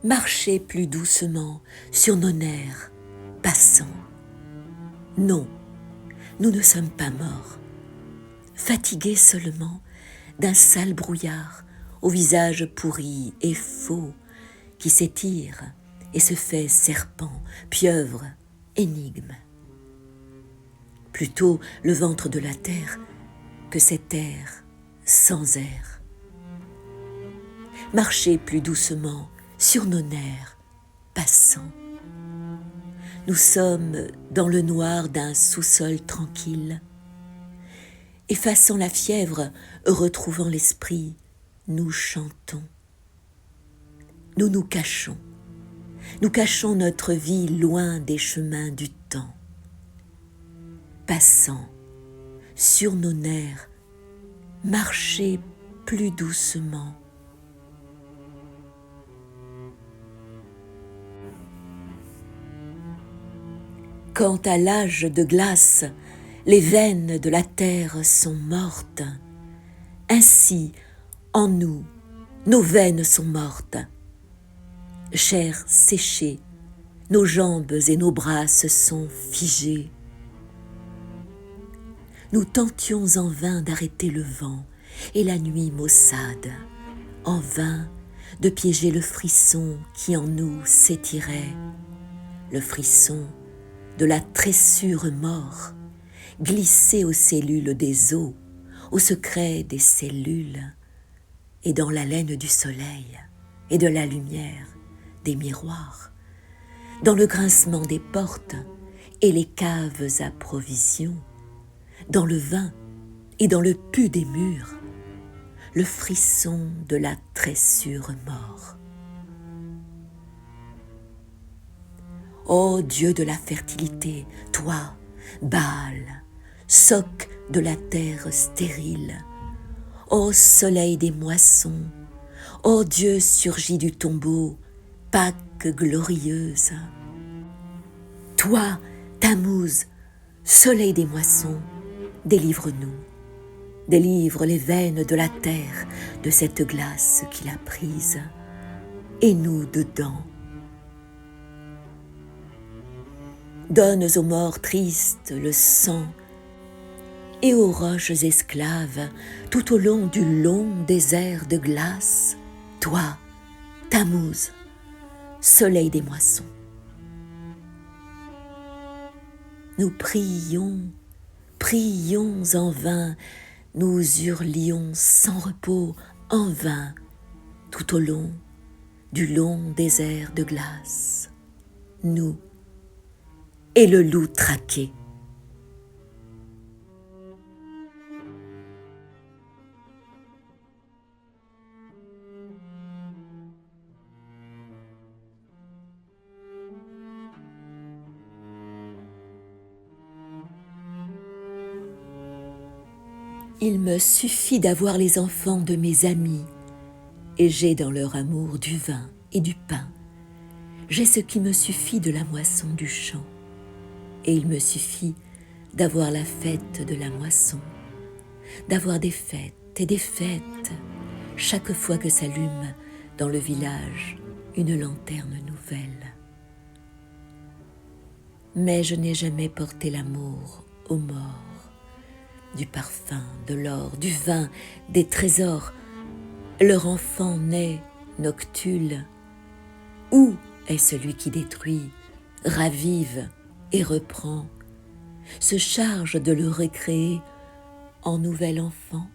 marchez plus doucement sur nos nerfs passants. Non, nous ne sommes pas morts, fatigués seulement d'un sale brouillard au visage pourri et faux qui s'étire et se fait serpent, pieuvre, énigme. Plutôt le ventre de la terre que cet air sans air. Marchez plus doucement sur nos nerfs passants. Nous sommes dans le noir d'un sous-sol tranquille. Effaçant la fièvre, retrouvant l'esprit, nous chantons. Nous nous cachons notre vie loin des chemins du temps. Passant sur nos nerfs, marchez plus doucement. Quand à l'âge de glace, les veines de la terre sont mortes, ainsi, en nous, nos veines sont mortes. Chair séchée, nos jambes et nos bras se sont figés. Nous tentions en vain d'arrêter le vent et la nuit maussade, en vain de piéger le frisson qui en nous s'étirait, le frisson de la tressure mort, glissée aux cellules des os, au secret des cellules, et dans l'haleine du soleil et de la lumière des miroirs, dans le grincement des portes et les caves à provisions, dans le vin et dans le pu des murs, le frisson de la tressure mort. Ô Dieu de la fertilité, toi, Baal, soc de la terre stérile, ô soleil des moissons, ô Dieu surgi du tombeau, Pâque glorieuse. Toi, Tammuz, soleil des moissons, délivre-nous, délivre les veines de la terre de cette glace qu'il a prise, et nous dedans. Donne aux morts tristes le sang, et aux roches esclaves, tout au long du long désert de glace, toi, Tammuz, soleil des moissons. Nous prions, prions en vain, nous hurlions sans repos en vain, tout au long du long désert de glace. Nous et le loup traqué. Il me suffit d'avoir les enfants de mes amis, et j'ai dans leur amour du vin et du pain. J'ai ce qui me suffit de la moisson du champ, et il me suffit d'avoir la fête de la moisson, d'avoir des fêtes et des fêtes, chaque fois que s'allume dans le village une lanterne nouvelle. Mais je n'ai jamais porté l'amour aux morts, du parfum, de l'or, du vin, des trésors. Leur enfant naît noctule. Où est celui qui détruit, ravive et reprend, se charge de le recréer en nouvel enfant,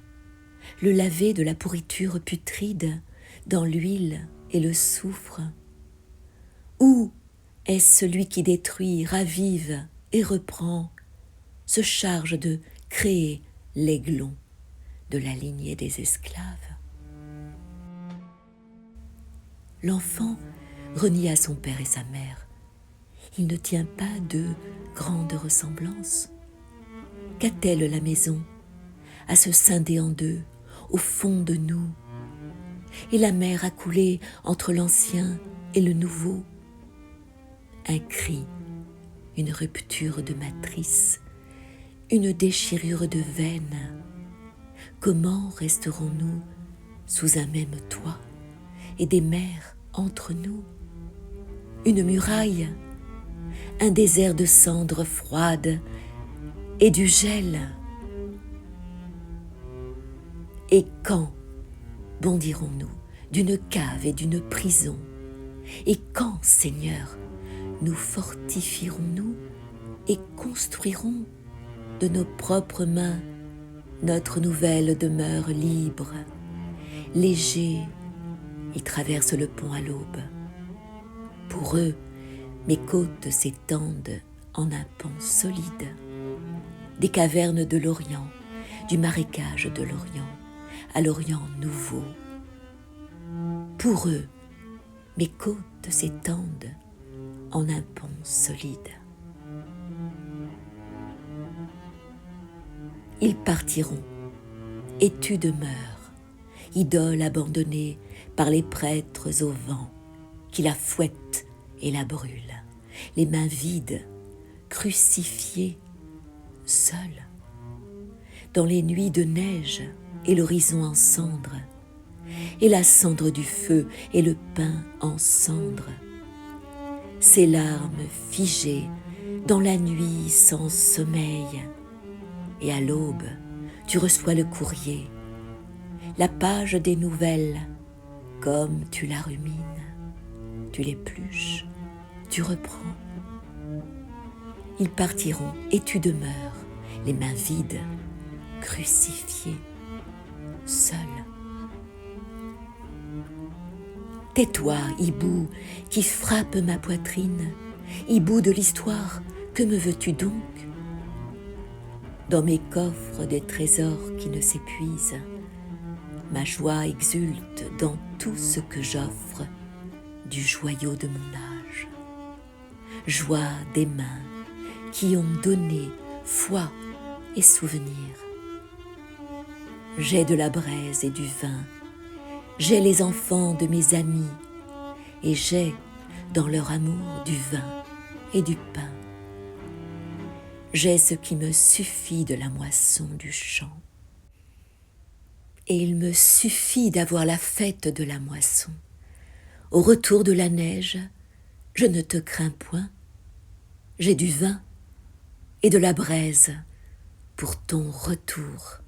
le laver de la pourriture putride dans l'huile et le soufre? Où est celui qui détruit, ravive et reprend, se charge de créer l'aiglon de la lignée des esclaves? L'enfant renie à son père et sa mère. Il ne tient pas de grande ressemblance. Qu'a-t-elle la maison à se scinder en deux au fond de nous? Et la mer a coulé entre l'ancien et le nouveau. Un cri, une rupture de matrice, une déchirure de veine. Comment resterons-nous sous un même toit et des mers entre nous? une muraille, un désert de cendres froides et du gel. Et quand bondirons-nous d'une cave et d'une prison? Et quand, Seigneur, nous fortifierons-nous et construirons de nos propres mains notre nouvelle demeure libre? Léger, ils traversent le pont à l'aube. Pour eux, mes côtes s'étendent en un pont solide. Des cavernes de l'Orient, du marécage de l'Orient, à l'Orient nouveau. Pour eux, mes côtes s'étendent en un pont solide. Ils partiront, et tu demeures, idole abandonnée par les prêtres au vent, qui la fouettent et la brûlent, les mains vides, crucifiées, seules, dans les nuits de neige et l'horizon en cendres, et la cendre du feu et le pain en cendres, ces larmes figées dans la nuit sans sommeil, et à l'aube, tu reçois le courrier, la page des nouvelles, comme tu la rumines, tu l'épluches, tu reprends. Ils partiront et tu demeures, les mains vides, crucifiées, seul. Tais-toi, hibou, qui frappe ma poitrine, hibou de l'histoire, que me veux-tu donc? Dans mes coffres des trésors qui ne s'épuisent, ma joie exulte dans tout ce que j'offre du joyau de mon âge. Joie des mains qui ont donné foi et souvenir. J'ai de la braise et du vin, j'ai les enfants de mes amis, et j'ai dans leur amour du vin et du pain. J'ai ce qui me suffit de la moisson du champ. Et il me suffit d'avoir la fête de la moisson. Au retour de la neige, je ne te crains point. J'ai du vin et de la braise pour ton retour.